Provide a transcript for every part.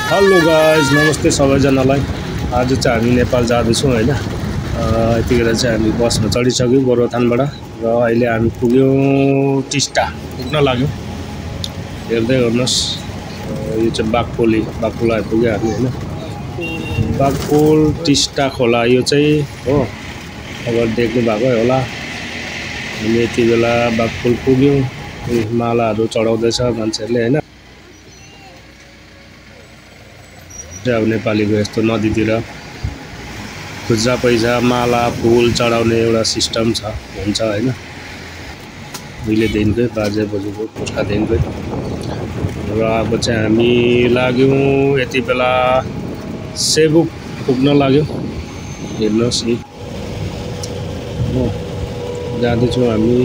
Hello guys नमस्ते सबैजनालाई। आज चाहिँ हामी नेपाल जाँदैछौँ होइन। यतिखेर चाहिँ हामी बसमा चढिसक्यौँ गोरुबथानबाट र अहिले हामी पुग्यौँ टिस्टा पुग्न लाग्यौँ। हेर्दै गर्नुहोस् यो चाहिँ बाघपुल आइपुग्यो हामी होइन। बाघपुल टिस्टा खोला यो चाहिँ हो, अब देख्नु भएकै होला। हामी यति बेला बाघपुल पुग्यौँ। मालाहरू चढाउँदैछ मान्छेहरूले होइन। अब नेपालीको यस्तो नदीतिर खुद्रा पैसा माला फुल चढाउने एउटा सिस्टम छ हुन्छ होइन। उहिलेदेखिकै बाजे बोजूको पुर्खादेखिकै र अब चाहिँ हामी लाग्यौँ यति बेला सेबुक पुग्न लाग्यौँ। हेर्नुहोस् नि जाँदैछौँ हामी।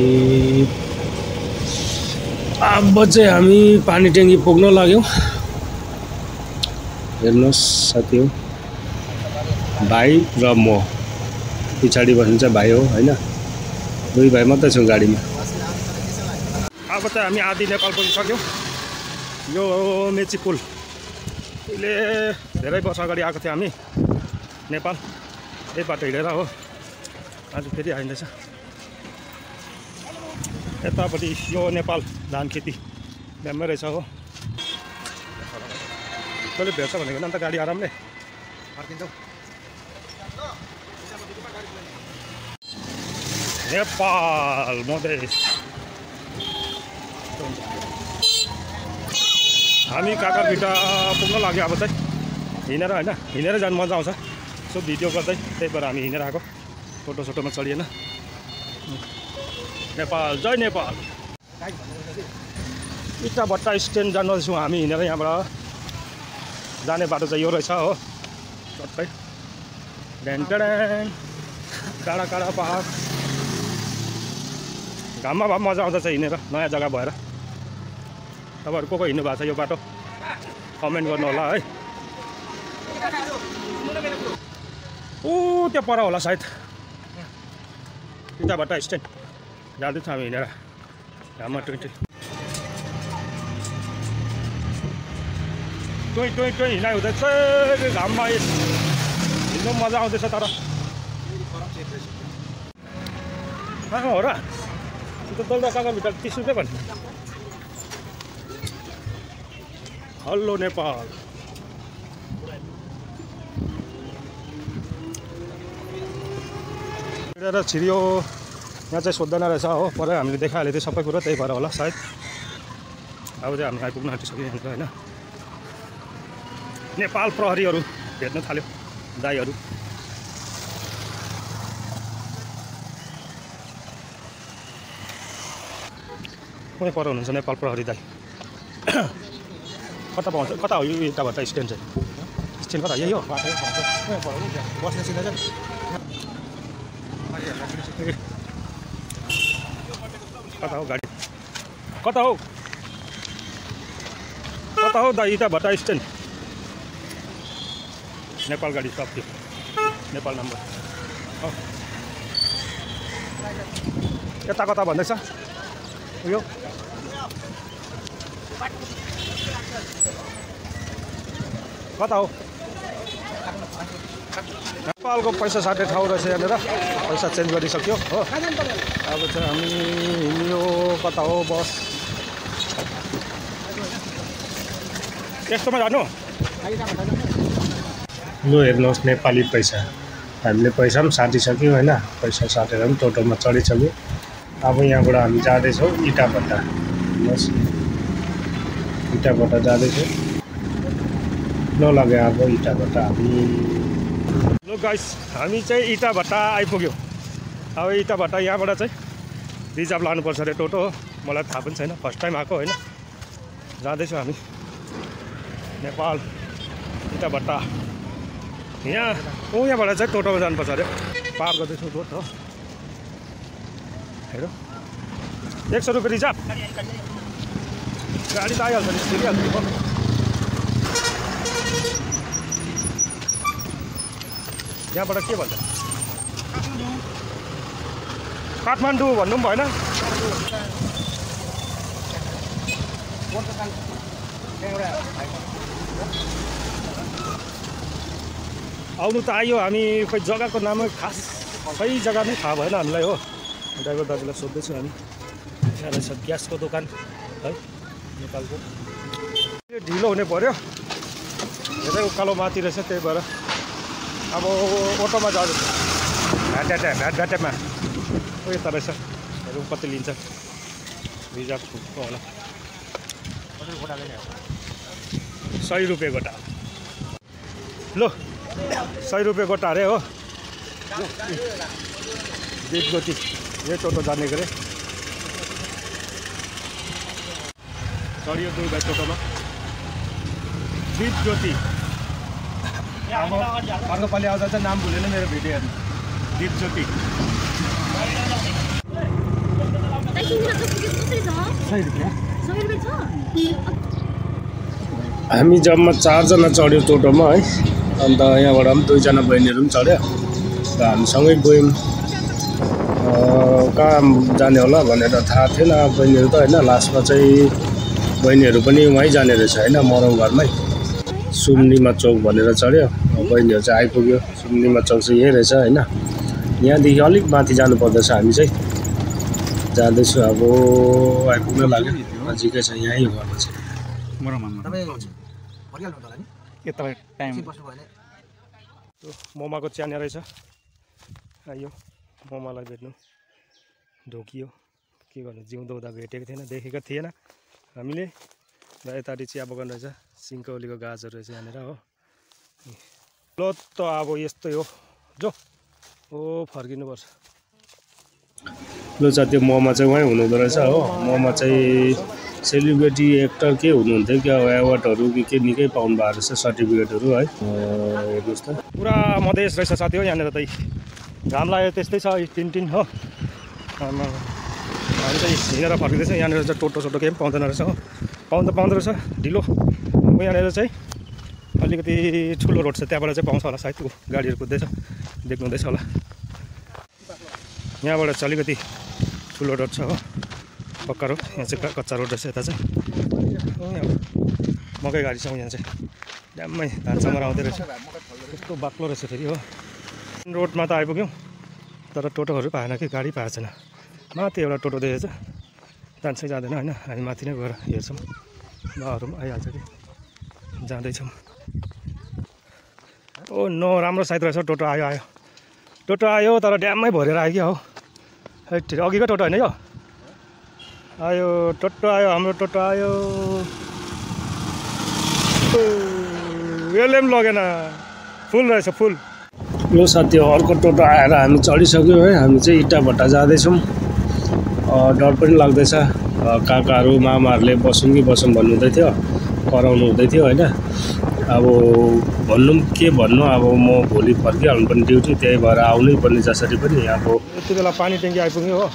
अब चाहिँ हामी पानी ट्याङ्की पुग्न लाग्यौँ। हेर्नुहोस् साथी हो, भाइ र म पछाडि बस्नु चाहिँ भाइ हो होइन। दुई भाइ मात्रै छौँ गाडीमा। अब चाहिँ हामी आधी नेपाल पुगिसक्यौँ। यो मेची पुल अहिले धेरै वर्ष अगाडि आएको थियो हामी नेपाल। यही बाटो हिँडेर हो, आज फेरि आइँदैछ। यतापट्टि यो नेपाल धान खेती ड्याममै रहेछ हो। कसले भेट्छ भनेको अन्त गाडी आरामले फर्किन्छौँ। नेपाल मधेस हामी काकरभिटा पुग्न लाग्यो। अब चाहिँ हिँडेर होइन, हिँडेर जानु मजा आउँछ। सो भिडियो गर्दै त्यही भएर हामी हिँडेर आएको, फोटोसोटोमा चढिएन। नेपाल जय नेपाल। इटाभट्टा स्ट्यान्ड जाँदैछौँ हामी हिँडेर। यहाँबाट जाने बाटो चाहिँ यो रहेछ हो, चट्टै ढ्याङ टाढा टाढा पहाड। घाममा भए मजा आउँछ हिँडेर, नयाँ जग्गा भएर। तपाईँहरू को हिँड्नु भएको छ यो बाटो कमेन्ट गर्नु होला है। ऊ त्यो पर होला सायद इटाभट्टा स्ट्यान्ड जाँदैछौँ हामी हिँडेर। घाममा टोइ हिँडाइ हुँदैछ घाममा। हिँड्नु मजा आउँदैछ। तर हो र त्यो दौरा काकाभित्र 30 रुपियाँ भन्नु। हेलो नेपाल। हिँडेर छिरियो यहाँ चाहिँ सोध्दैन रहेछ हो। पर हामीले देखाइहाल्यो त्यो सबै कुरा, त्यही भएर होला सायद। अब चाहिँ हामी आइपुग्न आँटिसक्यो यहाँनिर होइन। नेपाल प्रहरीहरू भेट्न थाल्यो, दाईहरू। कुनै पर हुनुहुन्छ नेपाल प्रहरी दाई। कता पाउँछ, कता हो यो इटाभट्टा स्ट्यान्ड चाहिँ? स्ट्यान्ड कता यही हो? बस्ने सिधा चाहिँ कता हो गाडी? कता हो दाई इटाभट्टा स्ट्यान्ड? नेपाल गाडी सक्यो, नेपाल नम्बर। यता कता भन्दैछ उयो? कता हो? नेपालको पैसा साट्ने ठाउँ रहेछ यहाँनिर। पैसा चेन्ज गरिसक्यो हो। अब चाहिँ हामी हिँड्यो। कता हो बस? यस्तोमा जानु। लु हेर्नुहोस् नेपाली पैसा। हामीले पैसा पनि साटिसक्यौँ होइन। पैसा साटेर पनि टोटोमा चढिसक्यो। अब यहाँबाट हामी जाँदैछौँ इटाभट्टा। हेर्नुहोस् इटाभट्टा जाँदैछौँ। नलगे अब इटाभट्टा हामी। लु गाइस हामी चाहिँ इटाभट्टा आइपुग्यौँ। अब इटाभट्टा यहाँबाट चाहिँ रिजर्भ लानुपर्छ अरे टोटो हो। मलाई थाहा पनि छैन, फर्स्ट टाइम आएको होइन। जाँदैछौँ हामी नेपाल इटाभट्टा। यहाँबाट चाहिँ टोटोमा जानुपर्छ अरे। पार गर्दैछौँ रोड हो। हेर 100 रुपियाँ रिजर्भ। गाडी त आइहाल्छ नि, छिरिहाल्छ हो। यहाँबाट के भन्छ? काठमाडौँ भन्नु पनि भएन। आउनु त आयो, हामी खोइ जग्गाको नामै खास सही जग्गा नै थाहा भएन हामीलाई हो। ड्राइभर दाजुलाई सोध्दैछु हामी। यहाँ रहेछ ग्यासको दोकान है नेपालको। ढिलो हुने पर्यो, धेरै उकालो माथि रहेछ, त्यही भएर अब अटोमा जाँदैछ। भ्याटेमा यता रहेछ, हेरौँ कति लिन्छ। रिजर्भ होला 100 रुपियाँ गोटा। लो 100 रुपियाँ गोटा अरे हो। दिप ज्योति यही टोटो जाने गरे। चढियो 2 भाइ टोटोमा। दिप ज्योति अर्को पालि आउँदा चाहिँ नाम भुलेन मेरो भिडियो हेर्नु। दिप ज्योति हामी जम्मा 4 जना चढ्यो टोटोमा है। अन्त यहाँबाट पनि 2 जना बहिनीहरू पनि चढ्यो र हामी सँगै गयौँ। कहाँ जाने होला भनेर थाहा थिएन बहिनीहरू त होइन। लास्टमा चाहिँ बहिनीहरू पनि वहीँ जाने रहेछ होइन, मरौ घरमै सुम्निमा चौक भनेर चढ्यो। बहिनीहरू चाहिँ आइपुग्यो। सुम्निमा चौक चाहिँ यही रहेछ होइन। यहाँदेखि अलिक माथि जानु पर्दछ। हामी चाहिँ जाँदैछु, अब आइपुग्न लाग्यो। नजिकै छ, यहीँ घरमा चाहिँ। मोमाको च्यान्या रहेछ। आइयो मोमालाई भेट्नु। ढोकियो, के गर्नु, जिउँदो हुँदा भेटेको थिएन, देखेको थिएन हामीले। र यतापट्टि चिया बगान रहेछ, सिन्कौलीको गाछहरू रहेछ यहाँनिर हो। लो त अब यस्तै हो जो ओ फर्किनुपर्छ। लो त्यो मोमा चाहिँ उहीँ हुनुहुँदो रहेछ हो। मोमा चाहिँ सेलिब्रेटी एक्टर के हुनुहुन्थ्यो क्या, एवार्डहरू के निकै पाउनु भएको रहेछ, सर्टिफिकेटहरू है। हेर्नुहोस् त पुरा मधेस रहेछ साथी हो यहाँनिर त। घाम लाग्यो त्यस्तै छ टिन हो। हामी चाहिँ हिँडेर फर्किँदैछ। यहाँनिर चाहिँ टोटो केही पनि पाउँदैन रहेछ हो। पाउनु त पाउँदो रहेछ, ढिलो। यहाँनिर चाहिँ अलिकति ठुलो रोड छ, त्यहाँबाट चाहिँ पाउँछ होला सायद। गाडीहरू कुद्दैछ, देख्नु हुँदैछ होला। यहाँबाट चाहिँ अलिकति ठुलो रोड छ हो, पक्का रोड। यहाँ चाहिँ कच्चा रोड रहेछ। यता चाहिँ मकै गाडी छ यहाँ चाहिँ, ड्याममै धानसँग आउँदै रहेछ। कस्तो बाक्लो रहेछ फेरि हो। रोडमा त आइपुग्यौँ, तर टोटोहरू पाएन कि, गाडी पाएको छैन। माथि एउटा टोटो देखेको छ, जान्छ जाँदैन होइन। हामी माथि नै गएर हेर्छौँ, उहाँहरू पनि आइहाल्छ कि। जाँदैछौँ। ओ नो, राम्रो साइड रहेछ। टोटो आयो तर ड्याममै भरेर आयो क्या हो। अघिको टोटो होइन यो, आयो टोटो आयो, हाम्रो टोटो आयो। यसले पनि लगेन, फुल रहेछ फुल। यो साथी अर्को टोटो आएर हामी चढिसक्यौँ है। हामी चाहिँ इटाभट्टा जाँदैछौँ। डर पनि लाग्दैछ। काकाहरू मामाहरूले बसौँ कि बसौँ भन्नुहुँदै थियो, कराउनु हुँदै थियो होइन। अब के भन्नु, अब म भोलि फर्किहाल्नु पनि ड्युटी, त्यही भएर आउनै पर्ने जसरी पनि। अब यति बेला पानी ट्याङ्की आइपुग्यो हो।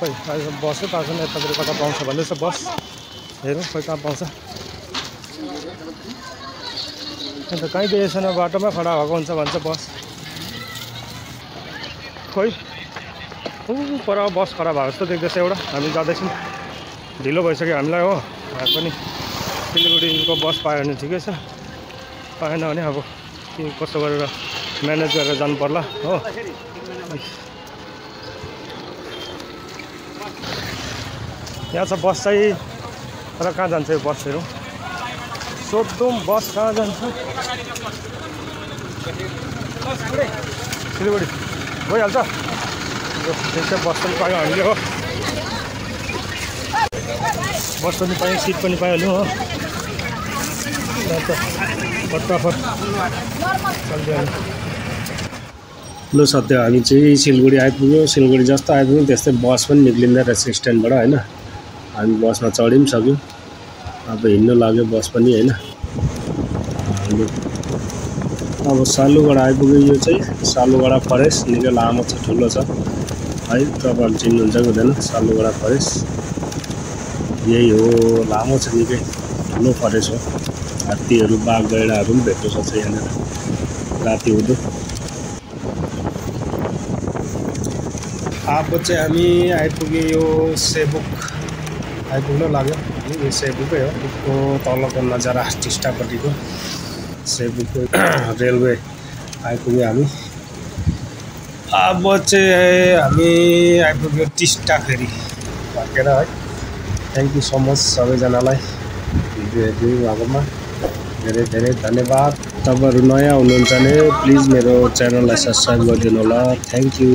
खोइ अहिले बसै पाएको छैन। यतातिर कता पाउँछ भन्दैछ बस, हेरौँ खोइ कहाँ पाउँछ। अन्त कहीँ देखेको छैन, बाटोमा खडा भएको हुन्छ भन्छ बस। खोइ पर बस खडा भएको जस्तो देख्दैछ एउटा। हामी जाँदैछौँ, ढिलो भइसक्यो हामीलाई हो। हामी पनि सिलगढीको बस पायो भने ठिकै छ, पाएन भने अब के कसो गरेर म्यानेज गरेर जानु पर्ला हो। यहाँ छ बस चाहिँ, तर कहाँ जान्छ यो बसहरू, सोधौँ बस कहाँ जान्छ। सिलगढी गइहाल्छ। त्यसै बस पनि पायो हामीले हो, बस पनि पायौँ, सिट पनि पाइहाल्यौँ हो। फटाफट लो सत्य, हामी चाहिँ सिलगढी आइपुग्यौँ। सिलगढी जस्तो आइपुग्यौँ त्यस्तै बस पनि निक्लिँदै रहेछ स्ट्यान्डबाट होइन। हामी बसमा चढि पनि सक्यौँ, अब हिँड्नु लाग्यो बस पनि होइन। अब सालुगढा आइपुग्यो। यो चाहिँ सालुगढा फरेस्ट, निकै लामो छ, ठुलो छ है। तपाईँहरू चिन्नुहुन्छ कि हुँदैन, सालुगढा फरेस्ट यही हो, लामो छ, निकै ठुलो फरेस्ट हो। हात्तीहरू बाघ गैँडाहरू पनि भेट्नु सक्छ यहाँनिर राति हुँदो। अब चाहिँ हामी आइपुग्यो यो सेबुक आइपुग्न लाग्यो। यो सेबुकै हो, उसको तलको नजारा टिस्टापट्टिको सेबुको रेलवे आइपुग्यो हामी। अब चाहिँ हामी आइपुग्यो टिस्टा फेरि फर्केर है। थ्याङ्क यू सो मच सबैजनालाई भिडियो हेरिदिनु भएकोमा धेरै धेरै धन्यवाद। तपाईँहरू नयाँ हुनुहुन्छ भने प्लिज मेरो च्यानललाई सब्सक्राइब गरिदिनु होला। Thank you.